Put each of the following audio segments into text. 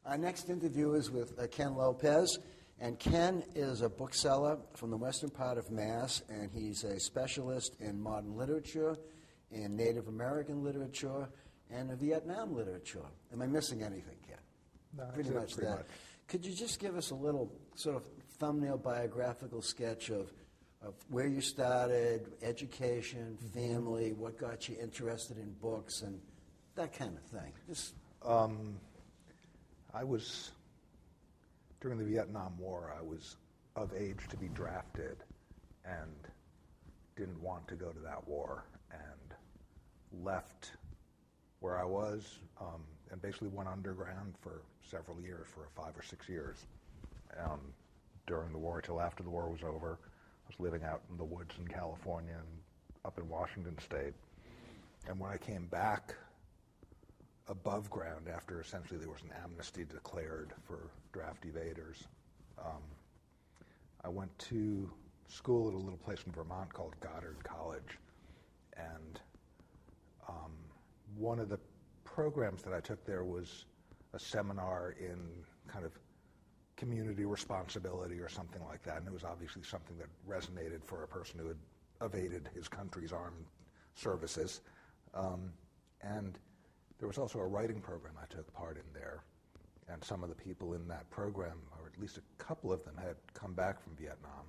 Our next interview is with Ken Lopez, and Ken is a bookseller from the western part of Mass, and he's a specialist in modern literature, in Native American literature, and Vietnam literature. Am I missing anything, Ken? No, pretty much that. Much. Could you just give us a little sort of thumbnail biographical sketch of where you started, education, family, what got you interested in books, and that kind of thing? Just I was, during the Vietnam War, I was of age to be drafted and didn't want to go to that war and left where I was and basically went underground for several years, for 5 or 6 years during the war till after the war was over. I was living out in the woods in California and up in Washington State. And when I came back above ground after essentially there was an amnesty declared for draft evaders, I went to school at a little place in Vermont called Goddard College. And one of the programs that I took there was a seminar in kind of community responsibility or something like that. And it was obviously something that resonated for a person who had evaded his country's armed services. And there was also a writing program I took part in there. And some of the people in that program, or at least a couple of them, had come back from Vietnam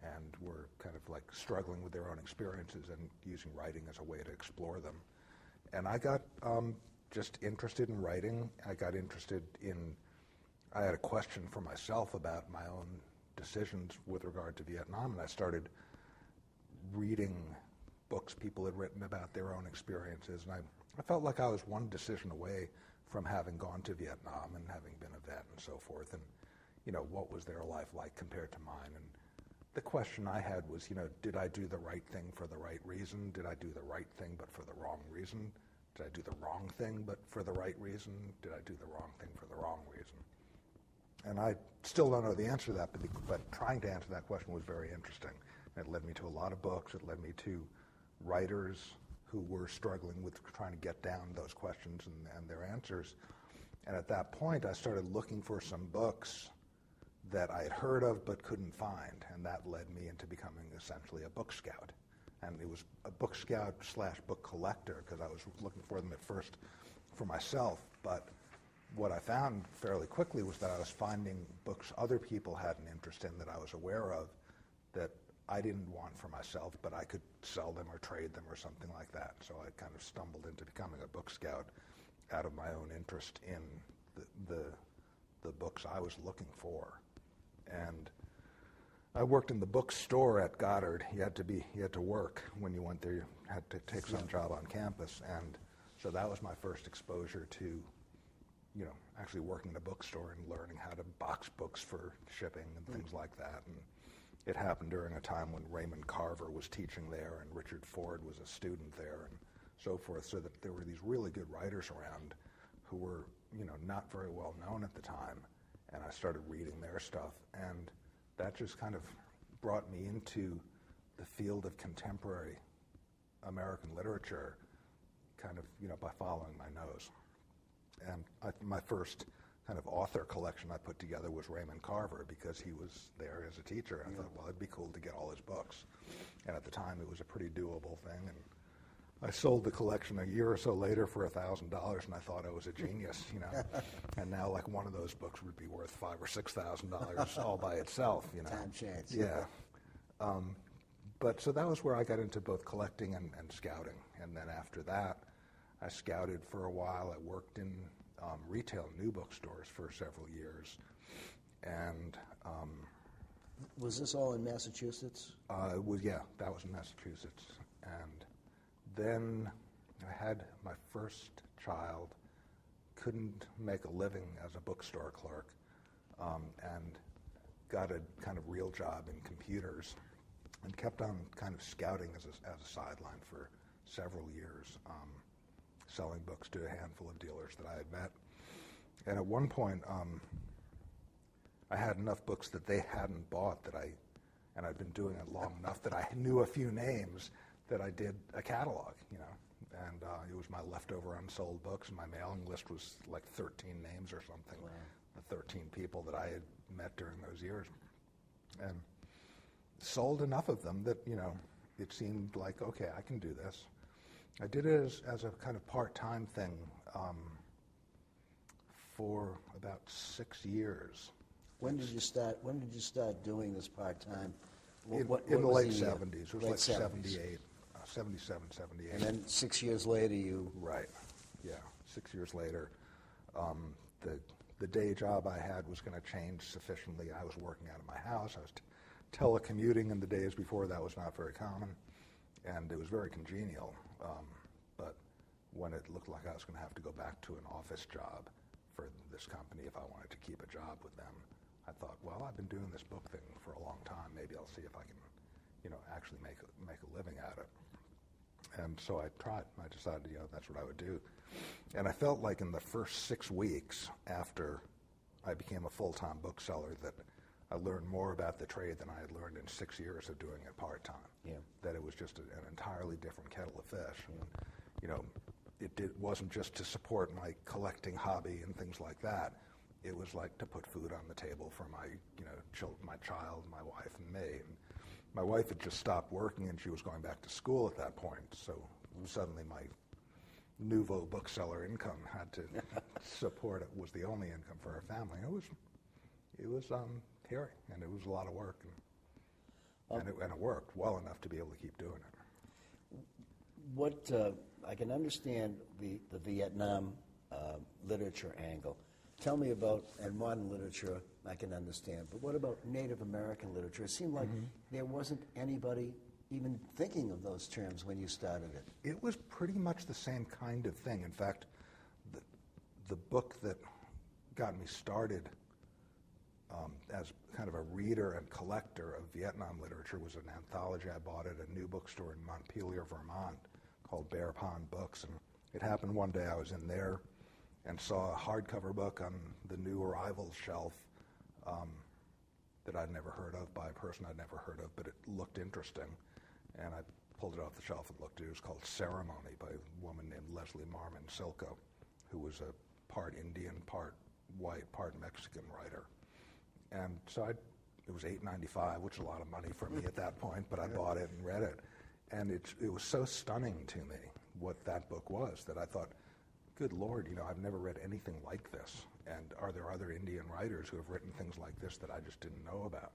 and were kind of like struggling with their own experiences and using writing as a way to explore them. And I got just interested in writing. I got interested in, I had a question for myself about my own decisions with regard to Vietnam, and I started reading books people had written about their own experiences. And I felt like I was one decision away from having gone to Vietnam and having been a vet and so forth. And, you know, what was their life like compared to mine? And the question I had was, you know, did I do the right thing for the right reason? Did I do the right thing but for the wrong reason? Did I do the wrong thing but for the right reason? Did I do the wrong thing for the wrong reason? And I still don't know the answer to that, but trying to answer that question was very interesting. And it led me to a lot of books. It led me to writers who were struggling with trying to get down those questions and their answers. And at that point, I started looking for some books that I had heard of but couldn't find, and that led me into becoming essentially a book scout. And it was a book scout / book collector, because I was looking for them at first for myself, but what I found fairly quickly was that I was finding books other people had an interest in that I was aware of that I didn't want for myself, but I could sell them or trade them or something like that. So I kind of stumbled into becoming a book scout out of my own interest in the books I was looking for. And I worked in the bookstore at Goddard. You had to work when you went there. You had to take some job on campus, and so that was my first exposure to, you know, actually working in a bookstore and learning how to box books for shipping and things like that. And it happened during a time when Raymond Carver was teaching there and Richard Ford was a student there and so forth, so that there were these really good writers around who were, you know, not very well known at the time. And I started reading their stuff, and that just kind of brought me into the field of contemporary American literature, kind of, you know, by following my nose. And my first kind of author collection I put together was Raymond Carver, because he was there as a teacher. And I thought, well, it'd be cool to get all his books. And at the time, it was a pretty doable thing. And I sold the collection a year or so later for $1,000, and I thought I was a genius, you know. And now, like, one of those books would be worth $5,000 or $6,000 all by itself, you know. Time chance. Yeah. But so that was where I got into both collecting and scouting. And then after that, I scouted for a while. I worked in retail new bookstores for several years. And was this all in Massachusetts? that was in Massachusetts. And then I had my first child, couldn't make a living as a bookstore clerk, and got a kind of real job in computers, and kept on kind of scouting as a sideline for several years, selling books to a handful of dealers that I had met. And at one point, I had enough books that they hadn't bought and I'd been doing it long enough that I knew a few names that I did a catalog, you know. and it was my leftover unsold books, and my mailing list was like 13 names or something. Wow. The 13 people that I had met during those years, and sold enough of them that, it seemed like, okay, I can do this. I did it as a kind of part-time thing for about 6 years. When did you start doing this part-time? In the late 70s. It was like 78, 77, 78. And then 6 years later you... Right, yeah. 6 years later, the day job I had was going to change sufficiently. I was working out of my house. I was telecommuting in the days before. That was not very common, and it was very congenial. But when it looked like I was going to have to go back to an office job for this company if I wanted to keep a job with them, I thought, well, I've been doing this book thing for a long time. Maybe I'll see if I can, actually make a living at it. And so I tried. I decided, that's what I would do. And I felt like in the first 6 weeks after I became a full-time bookseller that I learned more about the trade than I had learned in 6 years of doing it part-time. Yeah. That it was just an entirely different kettle of fish. And, it wasn't just to support my collecting hobby and things like that. It was like to put food on the table for my, my child, my wife, and me. And my wife had just stopped working, and she was going back to school at that point. So suddenly my nouveau bookseller income had to support it. Was the only income for our family. It was hairy, and it was a lot of work, and it worked well enough to be able to keep doing it. What I can understand the Vietnam literature angle. Tell me about, and modern literature I can understand, but what about Native American literature? It seemed like there wasn't anybody even thinking of those terms when you started it. It was pretty much the same kind of thing. In fact, the book that got me started as kind of a reader and collector of Vietnam literature was an anthology I bought at a new bookstore in Montpelier, Vermont, called Bear Pond Books. And it happened one day I was in there and saw a hardcover book on the new arrivals shelf that I'd never heard of by a person I'd never heard of, but it looked interesting. And I pulled it off the shelf and looked at it. It was called Ceremony by a woman named Leslie Marmon Silko, who was a part Indian, part white, part Mexican writer. And so it was $8.95, which is a lot of money for me at that point, but I bought it and read it. And it was so stunning to me what that book was that I thought, good Lord, I've never read anything like this. And are there other Indian writers who have written things like this that I just didn't know about?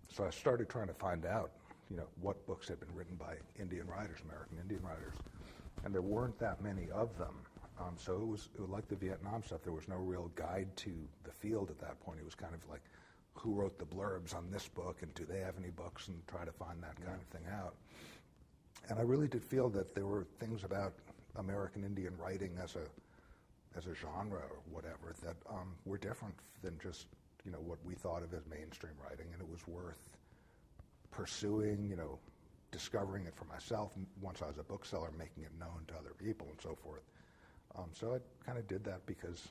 So I started trying to find out, what books had been written by Indian writers, American Indian writers. And there weren't that many of them. So it was like the Vietnam stuff. There was no real guide to the field at that point. It was kind of like, who wrote the blurbs on this book, and do they have any books, and try to find that kind of thing out. And I really did feel that there were things about American Indian writing as a genre or whatever that were different than just what we thought of as mainstream writing, and it was worth pursuing, discovering it for myself. Once I was a bookseller, making it known to other people and so forth. So I kind of did that because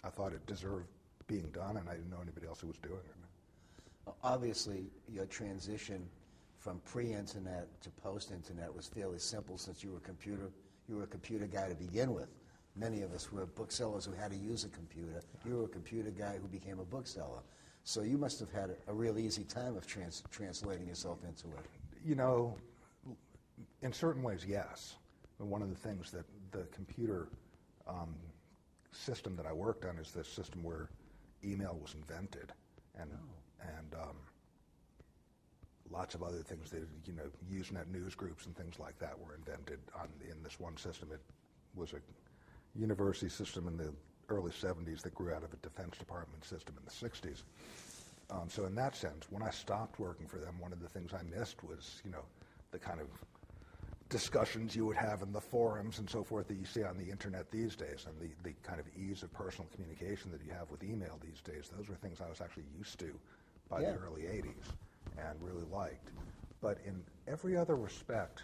I thought it deserved being done, and I didn't know anybody else who was doing it. Obviously, your transition from pre-internet to post-internet was fairly simple, since you were a computer guy to begin with. Many of us were booksellers who had to use a computer. You were a computer guy who became a bookseller. So you must have had a real easy time of translating yourself into it. In certain ways, yes. And one of the things that the computer system that I worked on is this system where email was invented, and lots of other things that Usenet news groups and things like that were invented in this one system. It was a university system in the early 70s that grew out of a Defense Department system in the 60s. So in that sense, when I stopped working for them, one of the things I missed was the kind of discussions you would have in the forums and so forth that you see on the internet these days, and the kind of ease of personal communication that you have with email these days. Those were things I was actually used to by the early 80s and really liked. But in every other respect,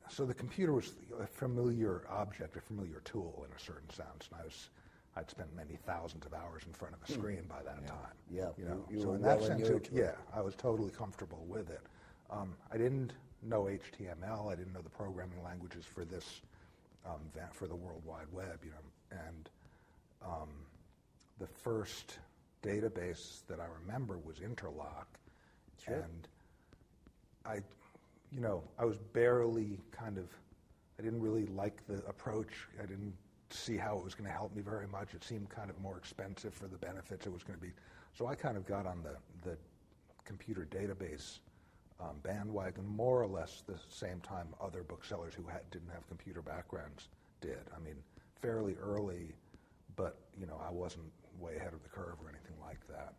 so the computer was a familiar object, a familiar tool in a certain sense, and I'd spent many thousands of hours in front of a screen by that time. Yeah, so in that sense, I was totally comfortable with it. I didn't know HTML. I didn't know the programming languages for this, for the World Wide Web, and the first database that I remember was Interlock, Sure. and I was barely I didn't really like the approach. I didn't see how it was going to help me very much. It seemed kind of more expensive for the benefits it was going to be. So I kind of got on the computer database bandwagon more or less the same time other booksellers who didn't have computer backgrounds did. I mean, fairly early, but I wasn't way ahead of the curve or anything like that.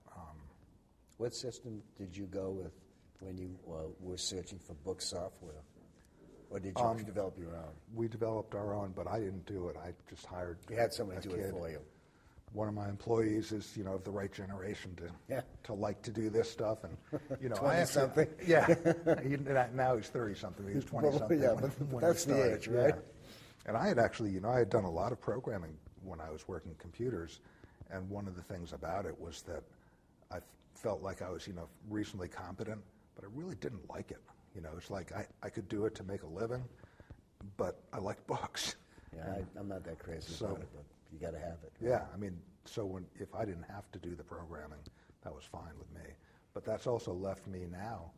What system did you go with when you were searching for book software? Or did you develop your own? We developed our own, but I didn't do it. I just hired You had somebody a do kid. it for you. One of my employees is, of the right generation to like to do this stuff, and 20-something. Yeah, now he's 30-something. He was 20-something. Yeah, when but we that's the started. age, right? Yeah. And I had actually, I had done a lot of programming when I was working computers, and one of the things about it was that I felt like I was, reasonably competent, but I really didn't like it. It's like I could do it to make a living, but I like books. Yeah, I'm not that crazy about it, but you got to have it. Right? Yeah, I mean, so if I didn't have to do the programming, that was fine with me. But that's also left me now,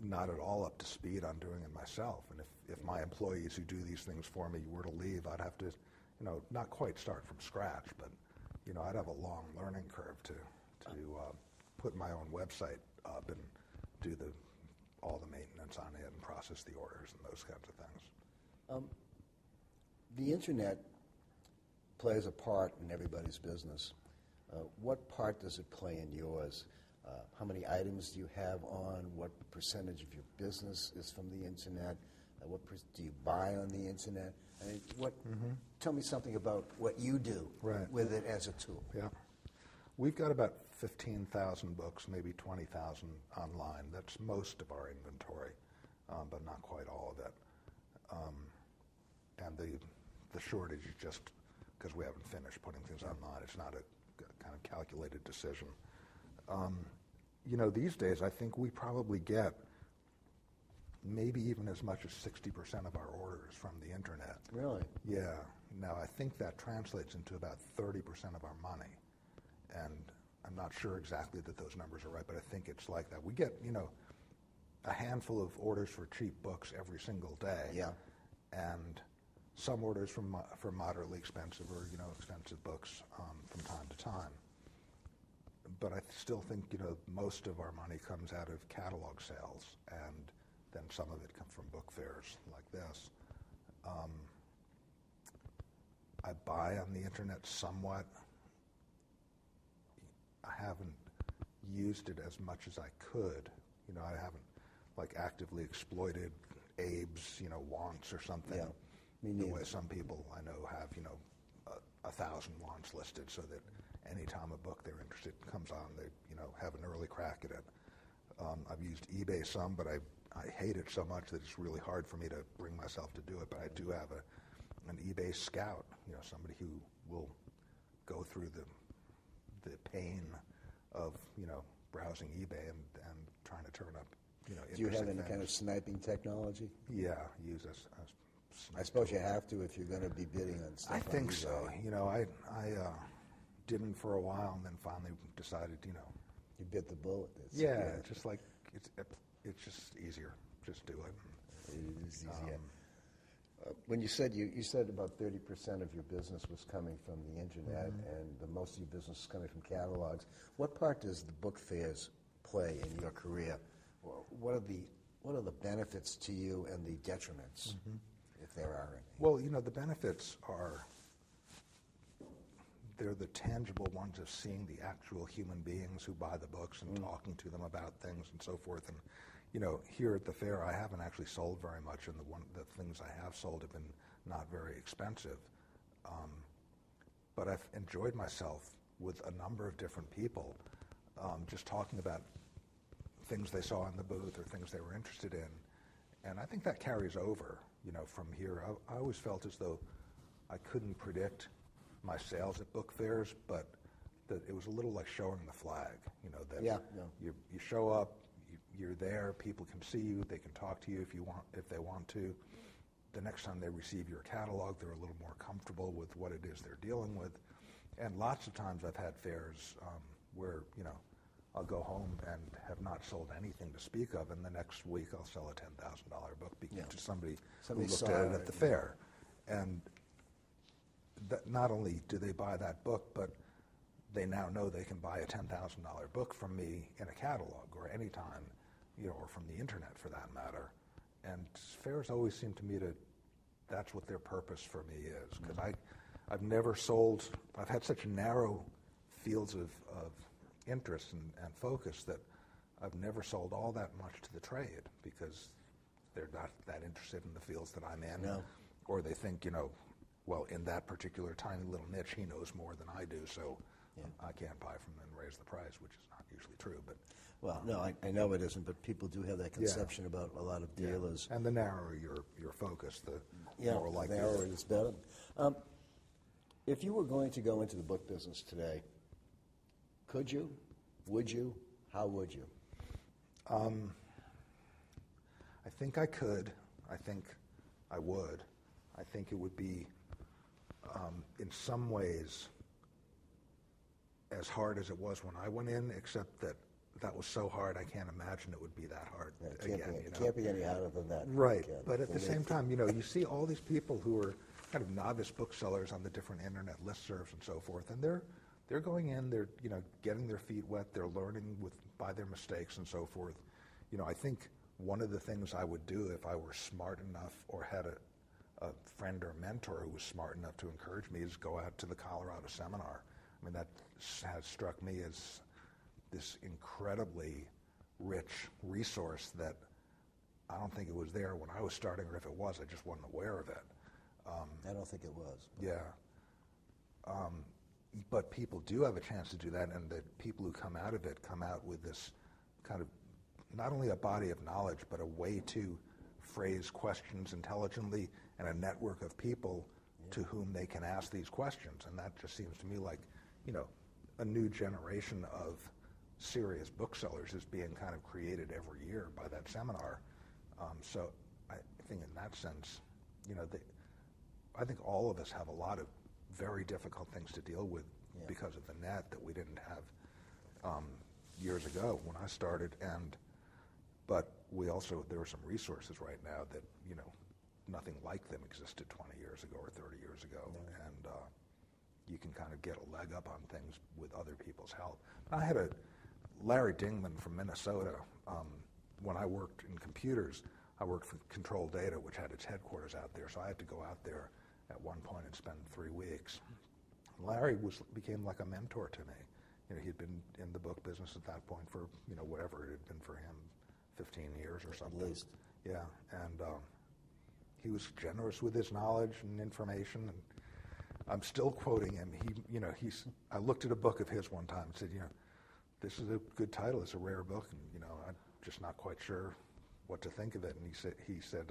not at all up to speed on doing it myself. And if my employees who do these things for me were to leave, I'd have to, not quite start from scratch, but, I'd have a long learning curve to put my own website up and do all the maintenance on it and process the orders and those kinds of things. The internet plays a part in everybody's business. What part does it play in yours? How many items do you have on? What percentage of your business is from the internet? What do you buy on the internet? I mean, tell me something about what you do with it as a tool. Yeah. We've got about 15,000 books, maybe 20,000 online. That's most of our inventory, but not quite all of it. And the shortage is just because we haven't finished putting things online. It's not a kind of calculated decision. These days I think we probably get maybe even as much as 60% of our orders from the internet. Really? Yeah. Now I think that translates into about 30% of our money. And I'm not sure exactly that those numbers are right, but I think it's like that. We get, a handful of orders for cheap books every single day. Yeah. And some orders for moderately expensive or, expensive books from time to time. But I still think, most of our money comes out of catalog sales, and then some of it comes from book fairs like this. I buy on the internet somewhat. I haven't used it as much as I could. I haven't actively exploited Abe's, wants or something. Yeah, me the neither. way some people I know have, 1,000 wants listed so that any time a book they're interested in comes on, they, have an early crack at it. I've used eBay some, but I hate it so much that it's really hard for me to bring myself to do it. But I do have an eBay scout, somebody who will go through the pain of browsing eBay and trying to turn up Do you have any things. kind of sniping technology? Yeah, use a I suppose you have to if you're going to be bidding on stuff. I think on so. eBay. I didn't for a while, and then finally decided You bit the bullet. it's just like it's just easier. Just do it. It is easier. When you said about 30% of your business was coming from the internet, and most of your business is coming from catalogs. What part does the book fairs play in your career? What are the benefits to you and the detriments, if there are any? Well, the benefits they're the tangible ones of seeing the actual human beings who buy the books and talking to them about things and so forth. And here at the fair, I haven't actually sold very much, and the things I have sold have been not very expensive. But I've enjoyed myself with a number of different people, just talking about things they saw in the booth or things they were interested in. And I think that carries over, from here. I always felt as though I couldn't predict my sales at book fairs, but that it was a little like showing the flag, that you show up, you're there, people can see you, they can talk to you if they want to. The next time they receive your catalog, they're a little more comfortable with what it is they're dealing with. And lots of times I've had fairs where, I'll go home and have not sold anything to speak of, and the next week I'll sell a $10,000 book to somebody who looked at it at the fair. And not only do they buy that book, but they now know they can buy a $10,000 book from me in a catalog or anytime, or from the internet for that matter. And fairs always seem to me that's what their purpose for me is, because I've never sold, I've had such narrow fields of interest and focus that I've never sold all that much to the trade, because they're not that interested in the fields that I'm in, or they think, well, in that particular tiny little niche, he knows more than I do, so I can't buy from him and raise the price, which is not usually true. But I know it isn't, but people do have that conception about a lot of dealers. And the narrower your focus, the more likely. The narrower it is better. If you were going to go into the book business today, could you? Would you? How would you? I think I could. I think I would. I think it would be, in some ways, as hard as it was when I went in, except that was so hard, I can't imagine it would be that hard again. It can't be any harder than that. Right, but at the same time, you see all these people who are kind of novice booksellers on the different internet listservs and so forth, and they're going in, they're getting their feet wet, they're learning by their mistakes and so forth. I think one of the things I would do if I were smart enough or had a friend or mentor who was smart enough to encourage me is go out to the Colorado seminar. I mean, that has struck me as this incredibly rich resource that I don't think it was there when I was starting, or if it was, I just wasn't aware of it. I don't think it was. Yeah. But people do have a chance to do that, and the people who come out of it come out with this kind of, not only a body of knowledge, but a way to phrase questions intelligently and a network of people to whom they can ask these questions. And that just seems to me like, a new generation of serious booksellers is being kind of created every year by that seminar. So I think in that sense, I think all of us have a lot of very difficult things to deal with because of the net that we didn't have years ago when I started. But there are some resources right now that, nothing like them existed 20 years ago or 30 years ago. And you can kind of get a leg up on things with other people's help. I had Larry Dingman from Minnesota. When I worked in computers, I worked for Control Data, which had its headquarters out there. So I had to go out there at one point and spend 3 weeks. Larry became like a mentor to me. He'd been in the book business at that point for, whatever it had been for him, 15 years or something. At least. Yeah, and he was generous with his knowledge and information, and I'm still quoting him. I looked at a book of his one time and said, this is a good title. It's a rare book, and I'm just not quite sure what to think of it. And he said,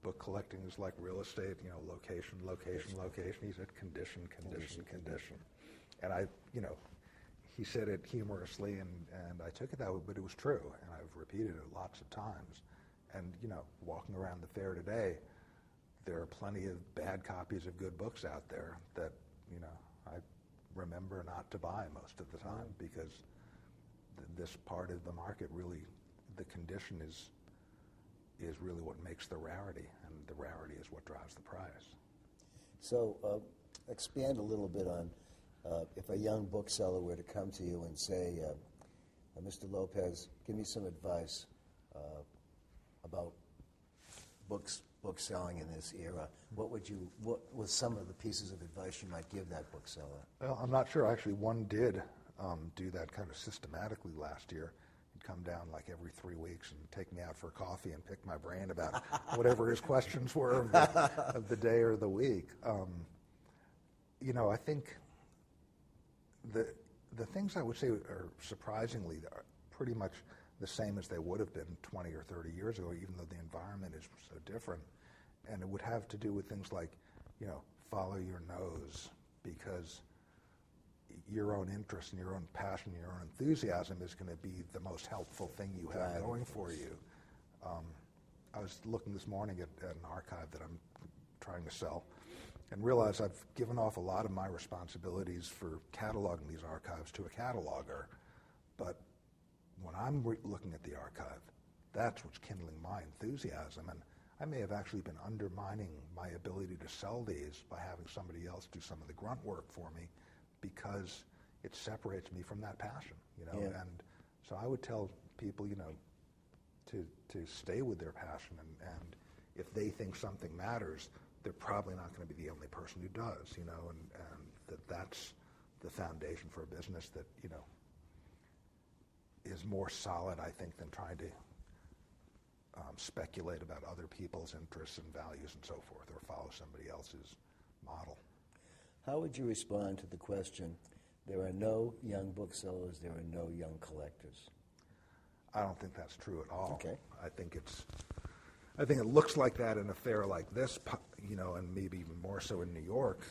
book collecting is like real estate. Location, location, location. He said condition, condition, condition. And he said it humorously, and I took it that way, but it was true, and I've repeated it lots of times. And walking around the fair today, there are plenty of bad copies of good books out there that, I remember not to buy most of the time because this part of the market really, the condition is really what makes the rarity, and the rarity is what drives the price. So expand a little bit on if a young bookseller were to come to you and say, Mr. Lopez, give me some advice about book selling in this era. What was some of the pieces of advice you might give that bookseller? Well, I'm not sure. Actually, one did do that kind of systematically last year. He'd come down like every 3 weeks and take me out for coffee and pick my brain about whatever his questions were of the day or the week. I think the things I would say are surprisingly are pretty much the same as they would have been 20 or 30 years ago, even though the environment is so different. And it would have to do with things like, follow your nose, because your own interest and your own passion, your own enthusiasm is going to be the most helpful thing you have going for you. I was looking this morning at an archive that I'm trying to sell and realized I've given off a lot of my responsibilities for cataloging these archives to a cataloger. But when I'm looking at the archive, that's what's kindling my enthusiasm. And I may have actually been undermining my ability to sell these by having somebody else do some of the grunt work for me, because it separates me from that passion, Yeah. And so I would tell people, to stay with their passion, and if they think something matters, they're probably not going to be the only person who does, and that's the foundation for a business that, is more solid, I think, than trying to speculate about other people's interests and values and so forth, or follow somebody else's model. How would you respond to the question, there are no young booksellers, there are no young collectors? I don't think that's true at all. Okay. I think it looks like that in a fair like this, and maybe even more so in New York,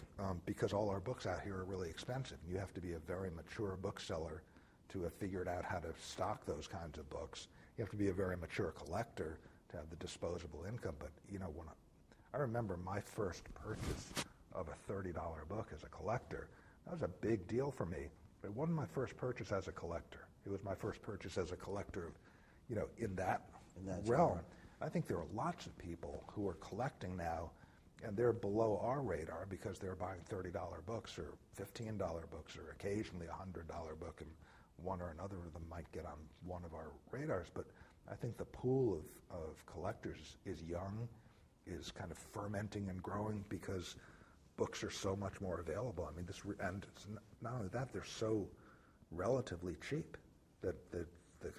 because all our books out here are really expensive. You have to be a very mature bookseller to have figured out how to stock those kinds of books. You have to be a very mature collector to have the disposable income. But when I remember my first purchase of a $30 book as a collector, that was a big deal for me. But it wasn't my first purchase as a collector. It was my first purchase as a collector, in that realm. genre. I think there are lots of people who are collecting now, and they're below our radar because they're buying $30 books or $15 books or occasionally a $100 book, and one or another of them might get on one of our radars. But I think the pool of collectors is young, is kind of fermenting and growing because books are so much more available. I mean, and it's not only that, they're so relatively cheap that the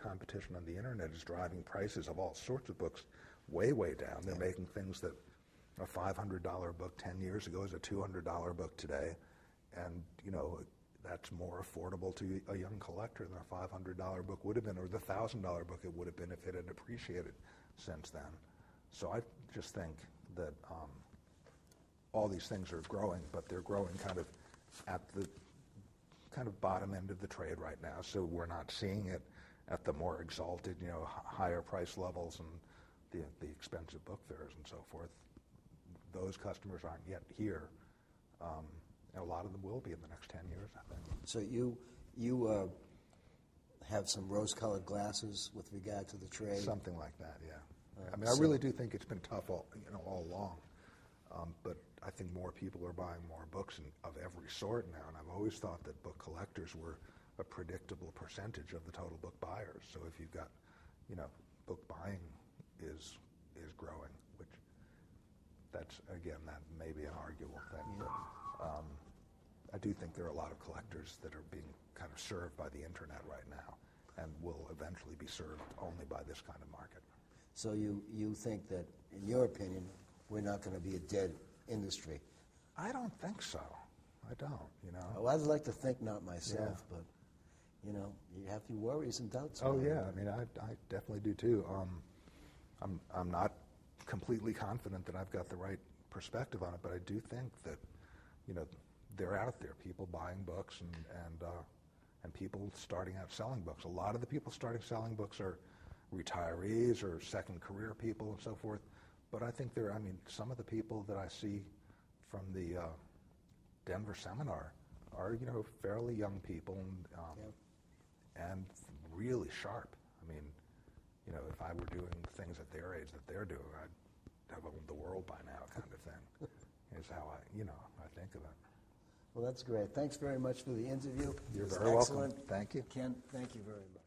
competition on the internet is driving prices of all sorts of books way, way down. They're making things that a $500 book 10 years ago is a $200 book today, and that's more affordable to a young collector than a $500 book would have been, or the $1,000 book it would have been if it had appreciated since then. So I just think that all these things are growing, but they're growing kind of at the kind of bottom end of the trade right now. So we're not seeing it at the more exalted, higher price levels and the expensive book fairs and so forth. Those customers aren't yet here. And a lot of them will be in the next 10 years, I think. So you have some rose-colored glasses with regard to the trade? Something like that, yeah. I mean, I really do think it's been tough all along. But I think more people are buying more books of every sort now, and I've always thought that book collectors were a predictable percentage of the total book buyers. So if you've got, book buying is growing, which that's, again, that may be an arguable thing. Yeah. But I do think there are a lot of collectors that are being kind of served by the internet right now, and will eventually be served only by this kind of market. So you think that, in your opinion, we're not going to be a dead industry? I don't think so. I don't, Well, I'd like to think not myself, but, you have your worries and doubts. Oh, about it. yeah. I mean, I definitely do, too. I'm not completely confident that I've got the right perspective on it, but I do think that, they're out there, people buying books and people starting out selling books. A lot of the people starting selling books are retirees or second career people and so forth. But I think some of the people that I see from the Denver seminar are, fairly young people and really sharp. I mean, if I were doing things at their age that they're doing, I'd have owned the world by now, kind of thing, is how I think of it. Well, that's great. Thanks very much for the interview. You're It was very excellent. welcome. Thank you. Ken, thank you very much.